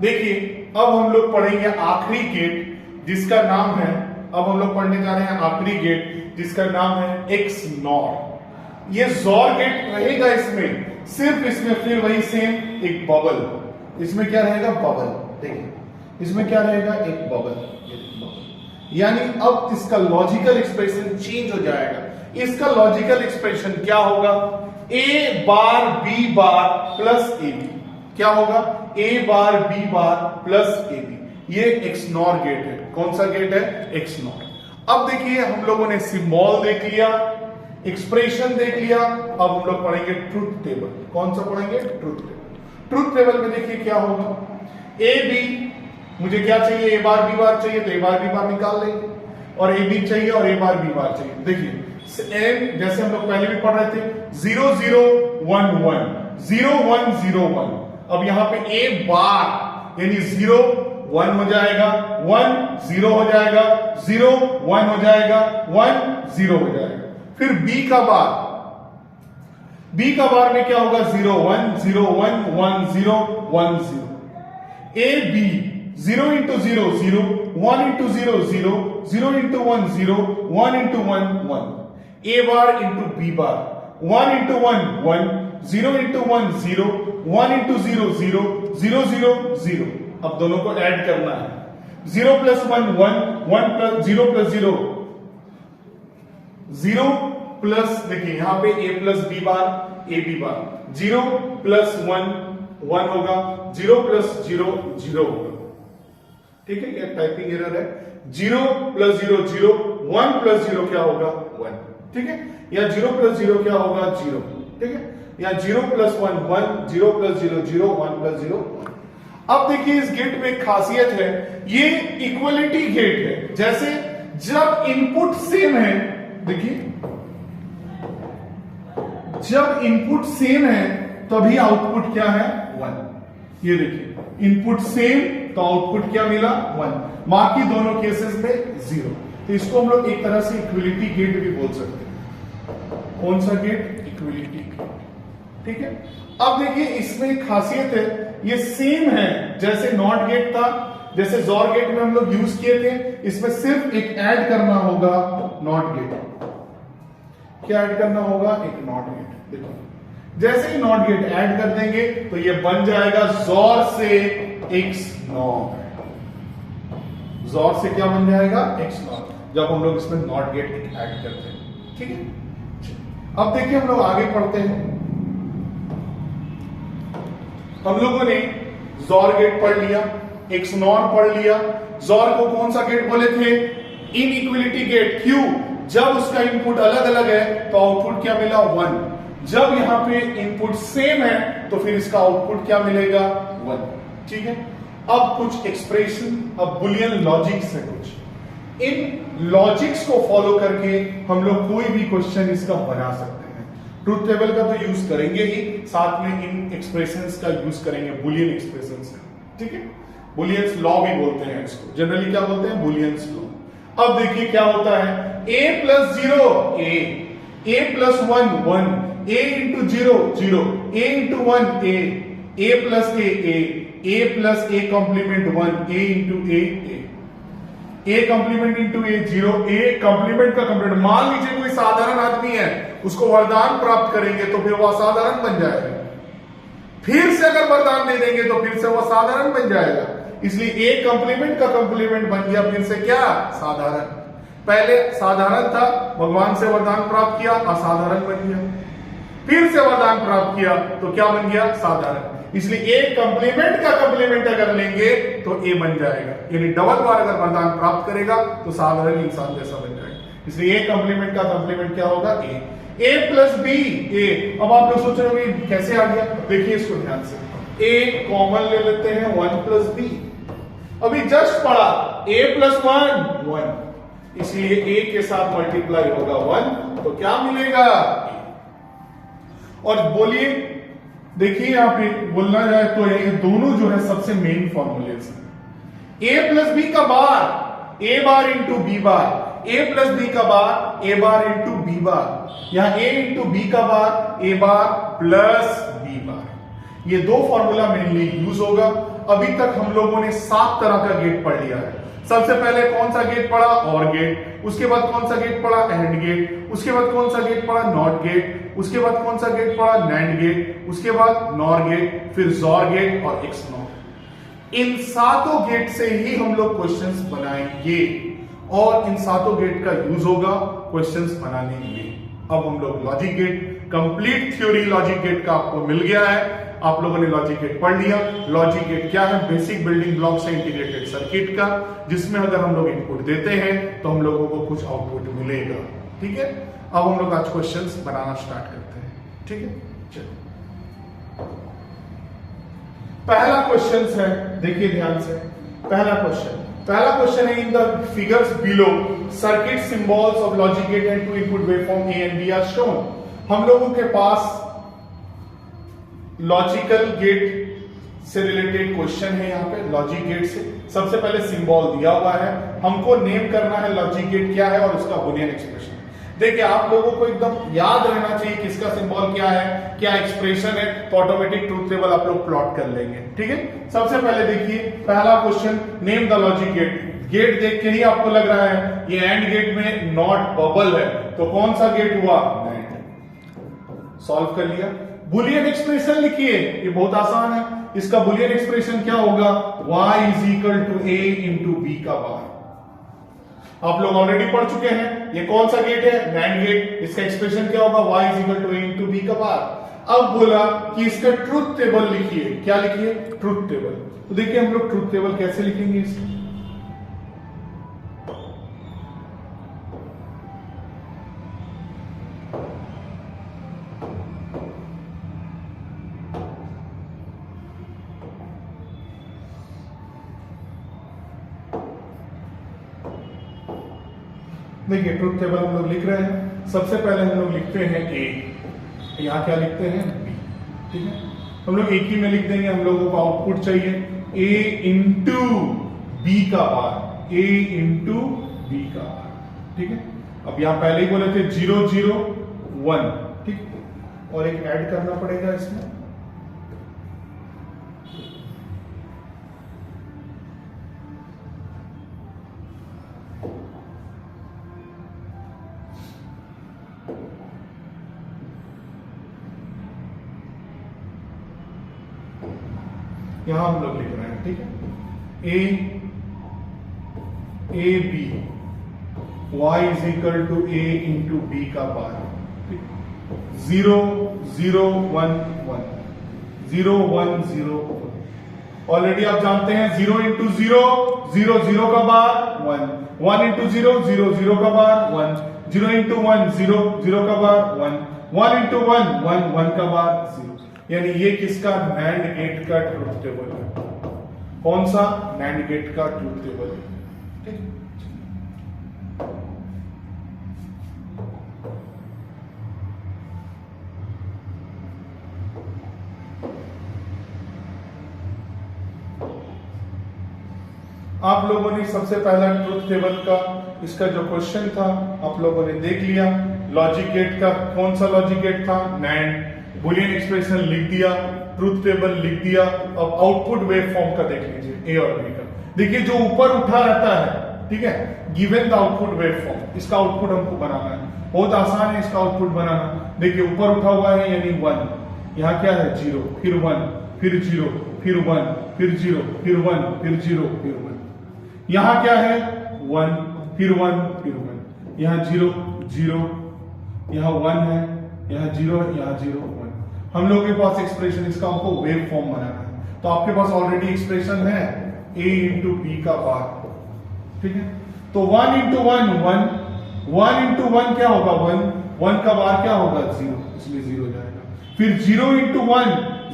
देखिए अब हम लोग पढ़ेंगे आखिरी गेट जिसका नाम है, अब हम लोग पढ़ने जा रहे हैं आखिरी गेट जिसका नाम है एक्स नॉर। ये जॉर गेट रहेगा इसमें, सिर्फ इसमें फिर वही सेम एक बबल, इसमें क्या रहेगा बबल, देखिए इसमें क्या रहेगा एक बबल, यानी अब इसका लॉजिकल एक्सप्रेशन चेंज हो जाएगा। इसका लॉजिकल एक्सप्रेशन क्या होगा, A bar B bar plus A B, क्या होगा A bar B bar plus A B. ये एक्स नॉर गेट है। कौन सा गेट है, एक्स नॉर। अब देखिए हम लोगों ने सिंबल देख लिया, एक्सप्रेशन देख लिया, अब हम लोग पढ़ेंगे ट्रुथ टेबल। कौन सा पढ़ेंगे, ट्रुथ टेबल। ट्रुथ टेबल में देखिए क्या होगा, ए बी, मुझे क्या चाहिए, ए बार बी बार चाहिए तो ए बार बी बार निकाल लेंगे, और ए बी चाहिए और ए बार बी बार चाहिए। देखिए जैसे हम लोग पहले भी पढ़ रहे थे 0 0 1 1 0 1 0 1। अब यहां पे ए बार यानी 0 1 हो जाएगा, 1 0 हो जाएगा, 0 1 हो जाएगा, 1 0 हो जाएगा। फिर बी का बार, बी का बार में क्या होगा 0 1 0 1 1 0 1 0। A B 0 into 0 0 1 into 0 0 0 into 1 0 1 into 1 1। A bar into B bar 1 into 1 1 0 into 1 0 1 into 0 0 0 0 0। अब दोनों को ऐड करना है, 0 plus 1 1 1 plus 0 plus 0 0 प्लस, देखिए यहां पे a plus B bar A B bar, 0 plus 1 1 होगा, 0 प्लस 0 0 होगा। ठीक है, क्या टाइपिंग एरर है, 0 प्लस 0 0 1 प्लस 0 क्या होगा 1। ठीक है, या 0 प्लस 0 क्या होगा 0। ठीक है, या 0 प्लस 1 1 0 प्लस 0 0 1 प्लस 0 1। अब देखिए इस गेट में एक खासियत है, ये इक्वलिटी गेट है। जैसे जब इनपुट सेम है, देखिए जब इनपुट सेम है तभी आउटपुट क्या है 1। ये देखिए इनपुट सेम तो आउटपुट क्या मिला 1, बाकी दोनों केसेस में 0। तो इसको हम लोग एक तरह से इक्विलिटी गेट भी बोल सकते हैं। कौन सा गेट, इक्विलिटी गेट। ठीक है, अब देखिए इसमें एक खासियत है, ये सेम है जैसे नॉट गेट था, जैसे जॉर गेट में हम लोग यूज किए थे। इसमें सिर्फ एक ऐड करना होगा नॉट गेट। क्या ऐड करना होगा, एक नॉट गेट। देखो जैसे ही नॉट गेट ऐड कर देंगे तो ये बन जाएगा जॉर से एक्स नॉट। जॉर से क्या बन जाएगा, एक्स नॉट, जब हम लोग इसमें नॉट गेट ऐड करते हैं। ठीक है, अब देखिए हम लोग आगे पढ़ते हैं। हम लोगों ने जॉर गेट पढ़ लिया, एक्स नॉर पढ़ लिया। जॉर को कौन सा गेट बोले थे, इनइक्विलिटी गेट। क्यों, जब उसका इनपुट अलग अलग है तो आउटपुट क्या मिला 1। जब यहां पे इनपुट सेम है तो फिर इसका आउटपुट क्या मिलेगा 1। ठीक है, अब कुछ एक्सप्रेशन, अब बुलियन लॉजिक्स है कुछ। इन लॉजिक्स को फॉलो करके हम लोग कोई भी क्वेश्चन इसका बना सकते हैं। ट्रुथ टेबल का तो यूज करेंगे ही, साथ में इन एक्सप्रेशंस का यूज करेंगे, बुलियन एक्सप्रेशंस का। ठीक है, बुलियंस लॉ भी बोलते हैं इसको, जनरली क्या बोलते हैं, बुलियंस लॉ। अब देखिए क्या होता है, a plus 0 a plus 1 1 a into 0 0 a into 1 a plus a plus a complement 1 a into a complement into a 0 a complement का कॉम्प्लीमेंट। मान लीजिए कोई साधारण आदमी है, उसको वरदान प्राप्त करेंगे तो फिर वह असाधारण बन जाएगा। फिर से अगर वरदान दे देंगे तो फिर से वह साधारण बन जाएगा। इसलिए a कॉम्प्लीमेंट का कॉम्प्लीमेंट बन गया फिर से क्या, साधारण। पहले साधारण था, भगवान से वरदान प्राप्त किया, असाधारण बन गया। फिर से वरदान प्राप्त किया तो क्या बन गया, साधारण। इसलिए ए कॉम्प्लीमेंट का कॉम्प्लीमेंट अगर लेंगे तो ए बन जाएगा, यानी डबल बार अगर वरदान प्राप्त करेगा तो साधारण इंसान जैसा बन जाएगा। इसलिए ए कॉम्प्लीमेंट का कॉम्प्लीमेंट क्या होगा, ए प्लस बी ए। अब आप लोग सोच रहे हो कैसे आ गया, देखिए इसको ध्यान से। ए कॉमन ले लेते हैं 1 प्लस बी, अभी जस्ट पढ़ा a प्लस 1 1, इसलिए a के साथ मल्टीप्लाई होगा 1 तो क्या मिलेगा a। और बोलिए, देखिए यहां पे बोलना जाए तो ये दोनों जो है सबसे मेन फॉर्मूलेस है। a प्लस बी का bar a bar into B bar, a plus B का bar a bar into B bar, यहां a इंटू बी का bar a bar plus B bar. ये दो फॉर्मूला मेनली यूज होगा। अभी तक हम लोगों ने 7 तरह का गेट पढ़ लिया है। सबसे पहले कौन सा गेट पढ़ा? और गेट। उसके बाद कौन सा गेट पढ़ा? AND gate. उसके बाद कौन सा गेट पढ़ा? NOT gate. उसके बाद कौन सा गेट पढ़ा? NAND gate. उसके बाद नॉर गेट, फिर जॉर गेट और एक्स नॉर। इन सातों गेट से ही हम लोग क्वेश्चंस बनाएंगे और इन सातों गेट का यूज होगा क्वेश्चंस बनाने के लिए। अब हम लोग logic gate, complete theory logic gate का आपको मिल गया है। आप लोगों ने लॉजिक गेट पढ़ लिया। लॉजिक गेट क्या है? बेसिक बिल्डिंग ब्लॉक्स है इंटीग्रेटेड सर्किट का, जिसमें अगर हम लोग इनपुट देते हैं तो हम लोगों को कुछ आउटपुट मिलेगा। ठीक है, अब हम लोग आज क्वेश्चंस बनाना स्टार्ट करते हैं। ठीक है, चलो पहला क्वेश्चन है, देखिए ध्यान से। पहला क्वेश्चन है, in the figures below circuit symbols of logic gate and two input waveform A and B are shown. हम लोगों के पास लॉजिकल गेट से रिलेटेड क्वेश्चन है। यहाँ पे लॉजिक गेट से सबसे पहले सिंबल दिया हुआ है, हमको नेम करना है लॉजिक गेट क्या है और उसका बुलियन एक्सप्रेशन। देखिए आप लोगों को एकदम याद रहना चाहिए किसका सिंबल क्या है, क्या एक्सप्रेशन है, तो ऑटोमेटिक ट्रूथ टेबल आप लोग प्लॉट कर लेंगे। ठीक है, सबसे पहले देखिए पहला question, name the logic gate. Gate देख के ही आपको लग रहा है ये एंड गेट में नॉट बबल है, तो कौन सा गेट हुआ? नैंड। सॉल्व कर लिया। बुलियन एक्सप्रेशन लिखिए, ये बहुत आसान है। इसका बुलियन एक्सप्रेशन क्या होगा? y is equal to a into B का बार। आप लोग ऑलरेडी पढ़ चुके हैं, ये कौन सा गेट है? NAND gate. इसका एक्सप्रेशन क्या होगा? y is equal to a into B का बार। अब बोला कि इसका ट्रूथ टेबल लिखिए। क्या लिखिए? Truth table. तो देखिए हम लोग ट्रूथ टेबल कैसे लिखेंगे इसका। देखिए ट्रूथ टेबल हम लोग लिख रहे हैं। सबसे पहले हम लोग लिखते हैं ए, यहां क्या लिखते हैं? बी। ठीक है, हम लोग एक ही में लिख देंगे। हम लोगों को आउटपुट चाहिए ए इंटू बी का बार, ए इंटू बी का बार। ठीक है, अब यहां पहले ही बोले थे 0 0 1। ठीक, और एक ऐड करना पड़ेगा इसमें। यहां हम लोग लिख रहे हैं। ठीक है, A B y is equal to A into B का बार। 0 0 1 1 0 1 0 1। ऑलरेडी आप जानते हैं 0 इंटू 0 0 0 का बार 1, 1 इंटू 0 0 0 का बार 1, 0 इंटू 1 0 0 का बार 1, 1 इंटू 1 1 1 का बार 0। यानी ये किसका? नैंड गेट का ट्रूथ टेबल है। कौन सा? नैंड गेट का ट्रूथ टेबल है। ठीक, आप लोगों ने सबसे पहला ट्रूथ टेबल का इसका जो क्वेश्चन था आप लोगों ने देख लिया। लॉजिक गेट का कौन सा लॉजिक गेट था? नैंड। बुलियन एक्सप्रेशन लिख दिया, ट्रूथ टेबल लिख दिया। अब आउटपुट वेव फॉर्म का देख लीजिए, ए और बी का। देखिए जो ऊपर उठा रहता है, ठीक है, given the output wave form, इसका आउटपुट हमको बनाना है। बहुत आसान है इसका आउटपुट बनाना। देखिए ऊपर उठा हुआ है यानी 1, यहाँ क्या है? 0, फिर 1, फिर 0, फिर 1, फिर 0, फिर 1, फिर 0, फिर 1। यहाँ क्या है? 1, फिर 1, फिर 1। यहाँ 0 0, यहाँ 1 है, यहाँ 0 है, यहाँ 0 1। हम लोग के पास एक्सप्रेशन इसका हमको वेव फॉर्म बनाना है, तो आपके पास ऑलरेडी एक्सप्रेशन है a इंटू बी का बार। ठीक है, तो 1 इंटू 1 1, 1 इंटू 1 क्या होगा? 1, 1 का बार क्या होगा? 0, इसलिए 0 जाएगा। फिर 0 इंटू 1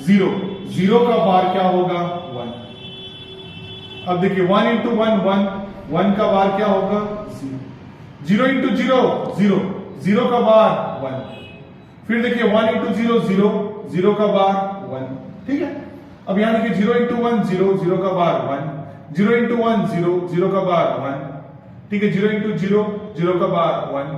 0, 0 का बार क्या होगा? 1। अब देखिए 1 इंटू 1 1, 1 का बार क्या होगा? 0, 0 इंटू 0 0, 0 का बार 1। फिर देखिए 1 इंटू 0 0, 0 का बार 1। ठीक है, अब यहां देखिए 0 इंटू 1 0, 0 का बार 1, 0 इंटू 1 0, 0 का बार 1। ठीक है, 0 इंटू 0, 0 का बार 1।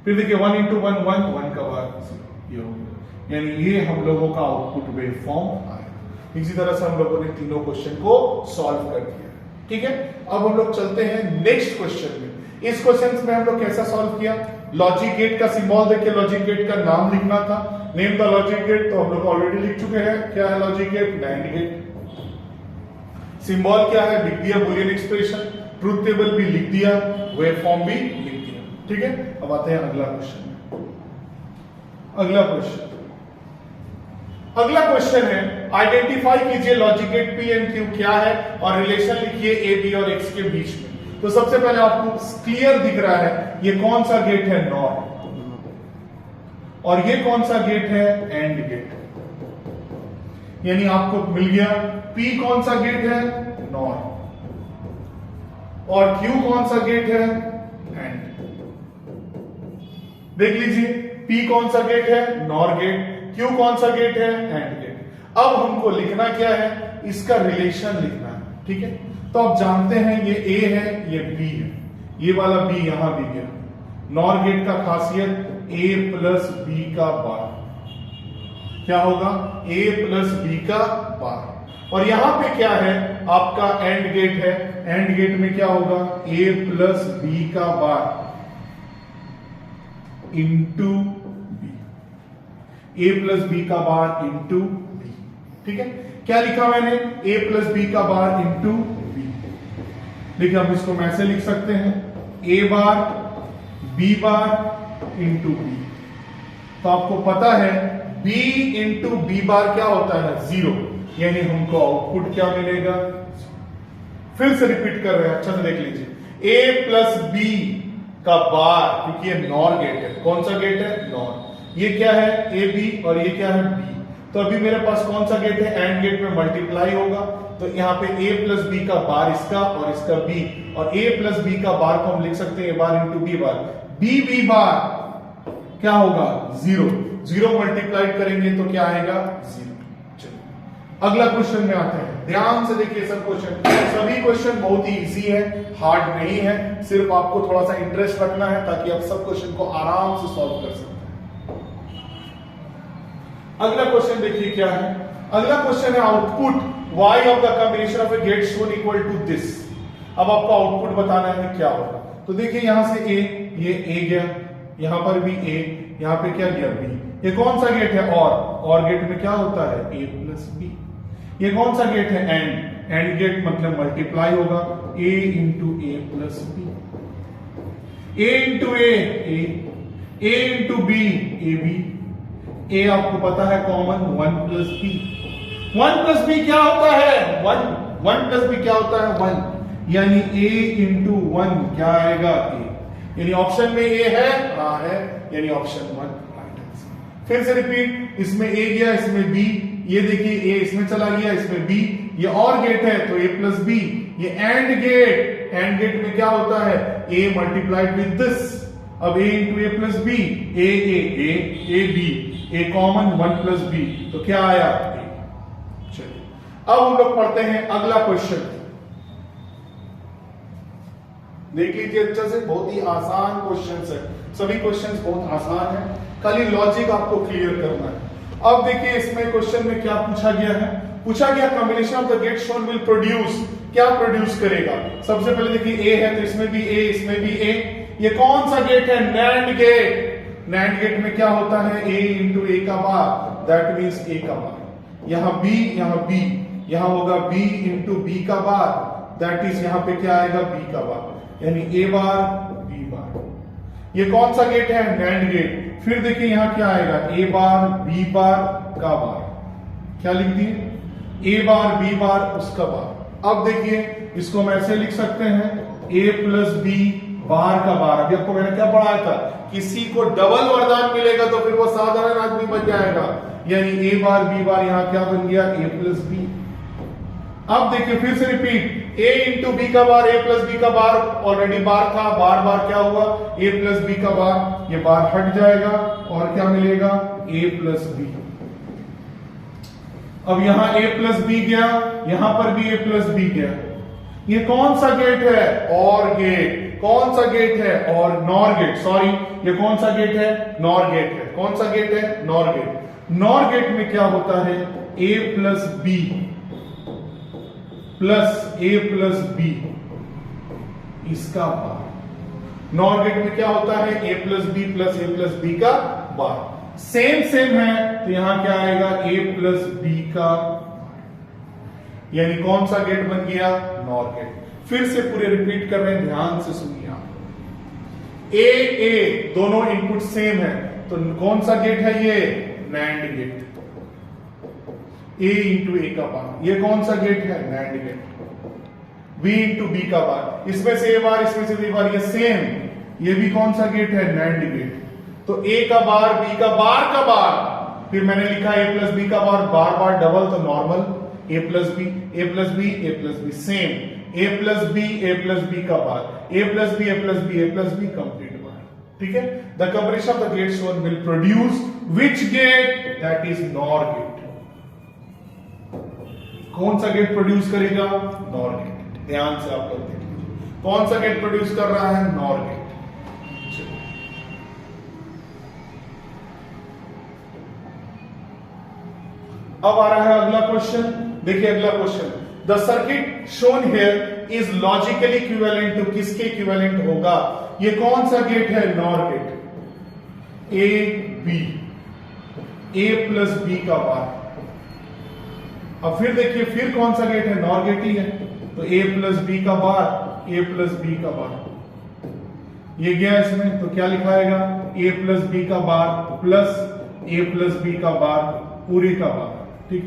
फिर देखिए 1 इंटू 1 1, 1 का बार 0। ये हो गया, यानी ये हम लोगों का आउटपुट वेव फॉर्म आएगा। इसी तरह से हम लोगों ने तीनों क्वेश्चन को सॉल्व कर दिया। ठीक है, अब हम लोग चलते हैं नेक्स्ट क्वेश्चन में। इस क्वेश्चन में हम लोग कैसा सॉल्व किया, लॉजिक गेट का सिंबल देखिए, लॉजिक गेट का नाम लिखना था, नेम द लॉजिक गेट, तो हम लोग ऑलरेडी लिख चुके हैं। क्या है logic gate, NAND gate. Symbol क्या है, लिख दिया, बुलियन एक्सप्रेशन, ट्रूथ टेबल भी लिख दिया, वेव फॉर्म भी लिख दिया। ठीक है, अब आते हैं अगला क्वेश्चन। अगला क्वेश्चन है, आइडेंटिफाई कीजिए logic gate P and Q क्या है और रिलेशन लिखिए ए बी और एक्स के बीच में। तो सबसे पहले आपको क्लियर दिख रहा है ये कौन सा गेट है, नॉर, और ये कौन सा गेट है, एंड गेट। यानी आपको मिल गया P कौन सा गेट है, नॉर, और Q कौन सा गेट है, एंड। देख लीजिए, P कौन सा गेट है, नॉर गेट, Q कौन सा गेट है, एंड गेट। अब हमको लिखना क्या है, इसका रिलेशन लिखना है। ठीक है, तो आप जानते हैं ये A है, ये B है, ये वाला B यहां भी गया। नॉर गेट का खासियत A प्लस B का बार, क्या होगा, A प्लस B का बार। और यहां पे क्या है, आपका एंड गेट है, एंड गेट में क्या होगा, A प्लस B का bar into B, A plus B का बार इंटू B। ठीक है, क्या लिखा मैंने, A प्लस B का बार इंटू B। देखिए हम इसको मैं ऐसे लिख सकते हैं, A bar B bar into B। तो आपको पता है B इंटू B बार क्या होता है, 0, यानी हमको आउटपुट क्या मिलेगा। फिर से रिपीट कर रहे हैं, अच्छा से देख लीजिए, A प्लस B का बार, क्योंकि ये नॉर गेट है, कौन सा गेट है, नॉर। ये क्या है, A B, और ये क्या है, B। तो अभी मेरे पास कौन सा गेट है, एंड गेट में मल्टीप्लाई होगा, तो यहाँ पे A प्लस B का बार इसका और इसका B, और A प्लस B का बार को हम लिख सकते हैं A bar into B bar. B बार क्या होगा, 0, 0 मल्टीप्लाइड करेंगे तो क्या आएगा, 0। चलिए अगला क्वेश्चन में आते हैं, ध्यान से देखिए सब क्वेश्चन, सभी क्वेश्चन बहुत ही इजी है, हार्ड नहीं है, सिर्फ आपको थोड़ा सा इंटरेस्ट रखना है ताकि आप सब क्वेश्चन को आराम से सॉल्व कर सकते हैं। अगला क्वेश्चन देखिए क्या है, अगला क्वेश्चन है output y of the combination of a gate shown equal to this. अब आपको आउटपुट बताना है क्या होगा। तो देखिए यहां से A, ये A गया, यहां पर भी A, यहां पे क्या गया B। ये कौन सा गेट है, और गेट में क्या होता है, A प्लस B। ये कौन सा गेट है, एंड गेट मतलब मल्टीप्लाई होगा, A into A plus B, A into A into B, AB। A आपको पता है common, 1 plus B। 1 plus B क्या होता है, 1 प्लस B क्या होता है, 1, यानी A इंटू 1 क्या आएगा, A। यानी ऑप्शन में A है, हाँ है, यानी ऑप्शन 1 राइट आंसर। फिर से रिपीट, इसमें A गया, इसमें B, ये देखिए A इसमें चला गया, इसमें B, ये और गेट है तो A प्लस B। ये एंड गेट में क्या होता है, A मल्टीप्लाइड विद दिस। अब A into A plus B, A B, A common 1 plus B, तो क्या आया, A। चलिए अब हम लोग पढ़ते हैं अगला क्वेश्चन। देख लीजिए अच्छा से, बहुत ही आसान क्वेश्चन है, सभी क्वेश्चंस बहुत आसान है, खाली लॉजिक आपको क्लियर करना है। अब देखिए इसमें क्वेश्चन में क्या पूछा गया है, पूछा गया combination of the gate shown will produce, क्या प्रोड्यूस करेगा। सबसे पहले देखिए A है तो इसमें भी A, इसमें भी A। ये कौन सा गेट है, नैंड गेट। नैंड गेट में क्या होता है, A इंटू A का बार, दैट मीन्स A का बार। यहां B, यहां होगा B इंटू B का बार, दैट इज यहां पे क्या आएगा, B का बार, यानी A बार B बार। ये कौन सा गेट है, नैंड गेट। फिर देखिए यहां क्या आएगा, A बार B बार का बार, क्या लिख दिए, A बार B बार उसका बार। अब देखिए इसको हम ऐसे लिख सकते हैं, A प्लस B बार का बार। अभी आपको मैंने क्या पढ़ाया था, किसी को डबल वरदान मिलेगा तो फिर वो साधारण आदमी बन जाएगा, यानी A बार B बार यहां क्या बन गया, A प्लस B। अब देखिए फिर से रिपीट, A इंटू B का बार, A प्लस B का बार, ऑलरेडी बार था, बार क्या हुआ, A प्लस B का बार, ये बार हट जाएगा और क्या मिलेगा, A प्लस B। अब यहां A प्लस B गया, यहां पर भी A प्लस B गया। ये कौन सा गेट है, और गेट। कौन सा गेट है, और नॉर गेट, सॉरी ये कौन सा गेट है, नॉर गेट है। कौन सा गेट है, नॉर गेट। नॉर गेट में क्या होता है, A plus B plus A plus B इसका बार। नॉर गेट में क्या होता है, ए प्लस बी का बार। सेम है तो यहां क्या आएगा, ए प्लस बी का, यानी कौन सा गेट बन गया, नॉर गेट। फिर से पूरे रिपीट कर रहे हैं, ध्यान से सुनिए आप। ए दोनों इनपुट सेम है तो कौन सा गेट है ये, NAND gate. A into A का बार, ये कौन सा गेट है, NAND gate. B into B का बार, इसमें से ए बार इसमें से बी बार, ये सेम, ये भी कौन सा गेट है, नैंड गेट। तो ए का बार बी का बार, फिर मैंने लिखा ए प्लस बी का बार डबल तो normal, A plus B same, A plus B का bar, A plus B complete bar. ठीक है, the combination of the gates one will produce which gate, that is NOR gate. कौन सा gate produce करेगा, NOR gate. ध्यान से आप लोग देखिए, कौन सा गेट प्रोड्यूस कर रहा है, नॉर गेट। अब आ रहा है अगला क्वेश्चन, देखिए अगला question, the circuit shown here is logically equivalent to, किसके इक्विवेलेंट होगा, ये कौन सा गेट है, NOR gate. A B, A plus B का बार। अब फिर देखिए, फिर कौन सा गेट है, नॉर गेट ही है, तो ए प्लस बी का बार, ए प्लस बी का बार। ये गया इसमें, तो क्या लिखाएगा, ए प्लस बी का बार प्लस ए प्लस बी का बार पूरे का बार। ठीक,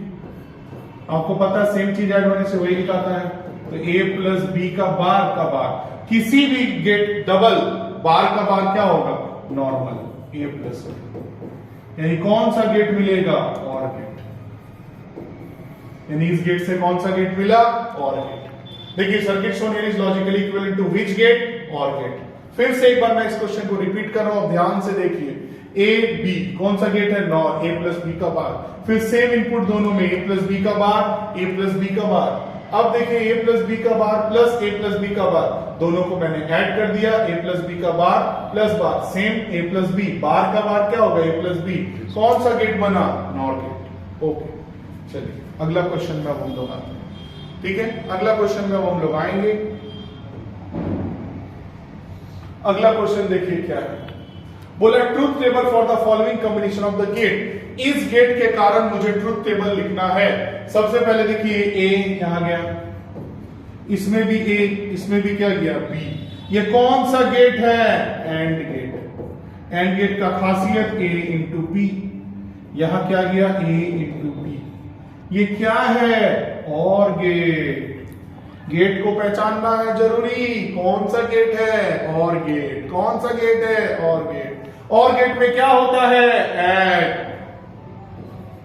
आपको पता है सेम चीज ऐड होने से वही लिखाता है। तो ए प्लस बी का बार, किसी भी गेट डबल बार का बार क्या होगा, नॉर्मल, ए प्लस बी। यानी कौन सा गेट मिलेगा, और गेट। यानी इस गेट से कौन सा गेट मिला, और गेट। देखिए circuit shown here is logically equivalent to which gate, OR gate. फिर से एक बार मैं इस क्वेश्चन को रिपीट कर रहा हूं, ध्यान से देखिए। ए बी कौन सा गेट है, नॉर, ए प्लस बी का बार। फिर सेम इनपुट दोनों में, ए प्लस बी का बार, ए प्लस बी का बार। अब देखिए ए प्लस बी का बार प्लस ए प्लस बी का बार, दोनों को मैंने ऐड कर दिया, ए प्लस बी का बार plus bar, same A plus B, bar का बार क्या होगा, ए प्लस बी। कौन सा गेट बना, नॉर गेट। ओके, चलिए अगला क्वेश्चन में हम लोग आते हैं। ठीक है, अगला क्वेश्चन में हम लोग आएंगे। अगला क्वेश्चन देखिए क्या है, बोला truth table for the following combination of the gate. इस गेट के कारण मुझे ट्रूथ टेबल लिखना है। सबसे पहले देखिए ए यहां गया, इसमें भी ए, इसमें भी क्या गया, बी। ये कौन सा गेट है, एंड गेट। एंड गेट का खासियत ए इंटू बी, यहां क्या गया, ए इंटू बी। ये क्या है, और गेट। गेट को पहचानना है जरूरी, कौन सा गेट है, और गेट। कौन सा गेट है, और गेट। और गेट में क्या होता है, add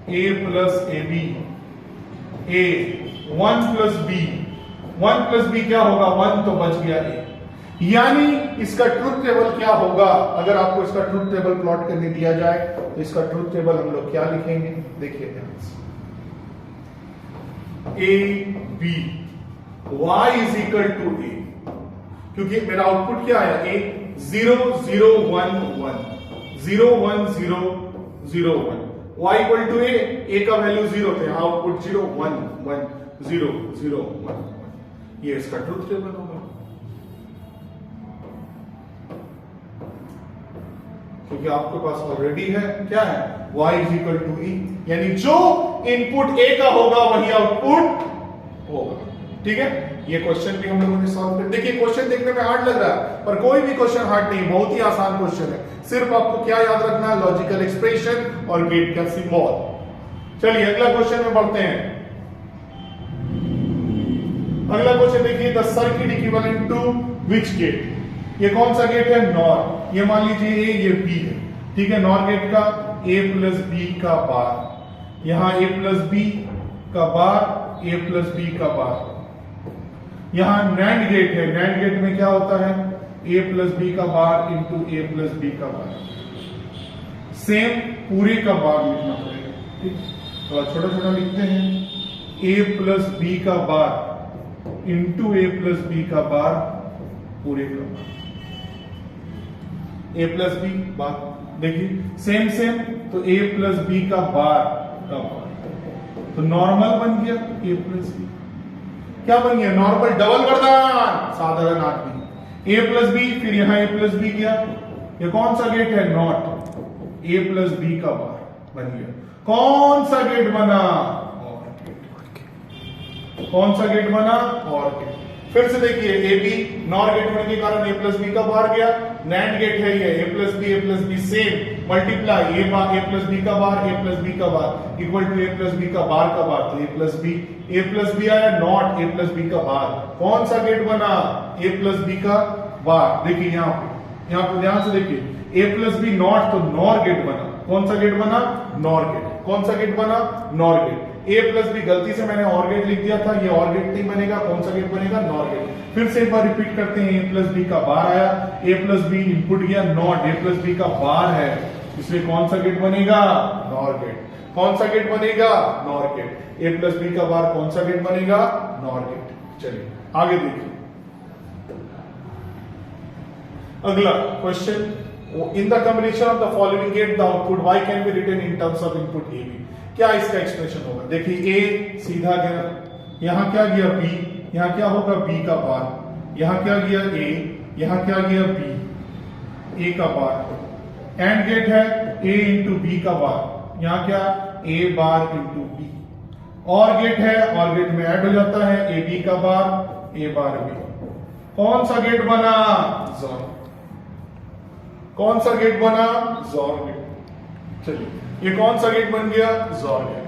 A plus A B, A 1 plus B, 1 plus B क्या होगा, 1 तो बच गया ए। यानी इसका ट्रूथ टेबल क्या होगा, अगर आपको इसका ट्रूथ टेबल प्लॉट करने दिया जाए तो इसका ट्रूथ टेबल हम लोग क्या लिखेंगे, देखिए ध्यान से। A B y is equal to A, क्योंकि मेरा आउटपुट क्या आया, ए 0 0 1 1 0 1 0 0 1, y इक्वल टू ए का वैल्यू 0 थे, आउटपुट 0 1 1 0 0 1 1। ये इसका ट्रूथ टेबल होगा, क्योंकि आपके पास ऑलरेडी है क्या है, y इज इक्वल टू ई, यानी जो इनपुट ए का होगा वही आउटपुट होगा। ठीक है, ये क्वेश्चन भी हम लोगों ने सॉल्व कर। देखिए क्वेश्चन देखने में हार्ड लग रहा है, पर कोई भी क्वेश्चन हार्ड नहीं, बहुत ही आसान क्वेश्चन है। सिर्फ आपको क्या याद रखना है, लॉजिकल एक्सप्रेशन और गेट का सिंबल। चलिए अगला क्वेश्चन में बढ़ते हैं। अगला क्वेश्चन देखिए, the circuit equivalent to which gate. ये कौन सा गेट है, नॉर। ये मान लीजिए ए, ये बी है। ठीक है, नॉर गेट का ए प्लस बी का बार, यहां ए प्लस बी का बार, ए प्लस बी का बार। यहां नैंड गेट है, नैंड गेट में क्या होता है, ए प्लस बी का बार इंटू ए प्लस बी का बार। सेम पूरे का बार लिखना पड़ेगा। ठीक, तो छोटा छोटा लिखते हैं, ए प्लस बी का बार इंटू ए प्लस बी का बार पूरे का बार, ए प्लस बी बार। देखिए सेम सेम, तो ए प्लस बी का बार, तो नॉर्मल बन गया ए प्लस बी। क्या बन गया? नॉर्मल डबल वरदान, साधारण आदमी। ए प्लस बी, फिर यहां ए प्लस बी गया, ये कौन सा गेट है? नॉट। ए प्लस बी का बार बन गया। कौन सा गेट बना? और गेट। कौन सा गेट बना? और गेट। फिर से देखिए, ए बी नॉर गेट होने के कारण ए प्लस बी का बार गया। नैंड गेट है ये, A plus B same multiply A plus B का बार, ए प्लस बी का bar equal to A plus B का बार का बार, तो ए प्लस बी आया, नॉट ए प्लस बी का बार। कौन सा गेट बना? ए प्लस बी का बार। देखिए यहाँ पे ध्यान से देखिए, ए प्लस बी नॉट, तो नॉर गेट बना। कौन सा गेट बना? NOR gate. कौन सा गेट बना? NOR gate. A plus B, गलती से मैंने और गेट लिख दिया था, ये और गेट नहीं बनेगा। कौन सा गेट बनेगा? NOR gate. फिर से एक बार रिपीट करते हैं, ए प्लस बी का बार आया, ए प्लस बी इनपुट गया, नॉट ए प्लस बी का बार है, इसलिए कौन सा गेट बनेगा? NOR gate. कौन सा गेट बनेगा? NOR gate. A plus B का बार कौन सा गेट बनेगा? NOR gate. चलिए आगे देखिए अगला question. In the combination of the following gate the output y can be written in terms of input A B. क्या इसका एक्सप्रेशन होगा? देखिए ए सीधा गया, यहां क्या गया? बी, यहां क्या होगा? बी का बार, यहां क्या गया? ए, यहां क्या गया? बी, ए का बार। एंड गेट है ए इंटू बी का बार, यहां क्या? ए बार इंटू बी। और गेट है, और गेट में ऐड हो जाता है ए बी का बार, ए बार बी। कौन सा गेट बना? ज़ॉर। कौन सा गेट बना? ज़ॉर गेट। चलिए ये कौन सा गेट बन गया? ज़ॉर गेट।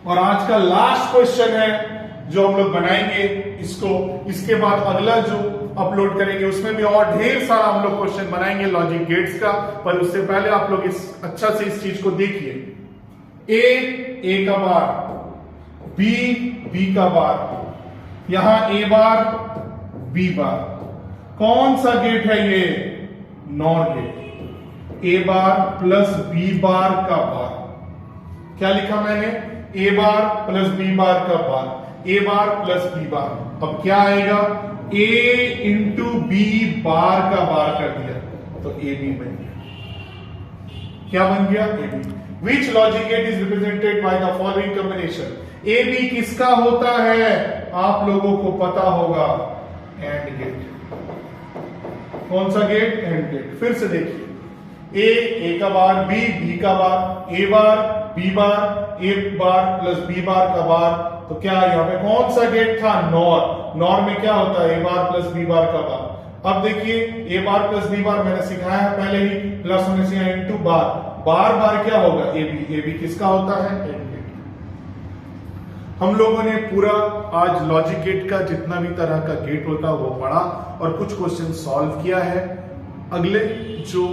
और आज का लास्ट क्वेश्चन है जो हम लोग बनाएंगे इसको, इसके बाद अगला जो अपलोड करेंगे उसमें भी और ढेर सारा हम लोग क्वेश्चन बनाएंगे लॉजिक गेट्स का। पर उससे पहले आप लोग अच्छा से इस चीज को देखिए। ए का बार, बी का बार, यहां ए बार, बी बार। कौन सा गेट है ये? NOR gate. A bar plus B bar का बार। क्या लिखा मैंने? ए बार प्लस बी बार का बार, ए बार प्लस बी बार। अब क्या आएगा? ए इंटू बी बार का बार कर दिया तो ए बी बन गया। क्या बन गया? A B. Which logic gate is represented by the following combination? A B किसका होता है? आप लोगों को पता होगा, एंड गेट। कौन सा गेट? And gate. फिर से देखिए, ए का बार, बी का बार, ए बार, बी बार, ए बार प्लस बी बार का बार, तो क्या यहाँ पे कौन सा गेट था? नॉर। नॉर में क्या होता है? ए बार प्लस बी बार का बार। अब देखिए ए बार प्लस बी बार मैंने सिखाया है पहले ही, प्लस होने से यहाँ इंटू बार, बार बार क्या होगा? ए बी। ए बी किसका होता है? AND gate. हम लोगों ने पूरा आज लॉजिक गेट का जितना भी तरह का गेट होता है वो पढ़ा और कुछ क्वेश्चन सॉल्व किया है। अगले जो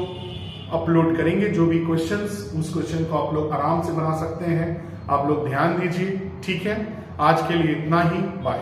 अपलोड करेंगे जो भी क्वेश्चंस, उस क्वेश्चन को आप लोग आराम से बना सकते हैं। आप लोग ध्यान दीजिए, ठीक है? आज के लिए इतना ही, बाय।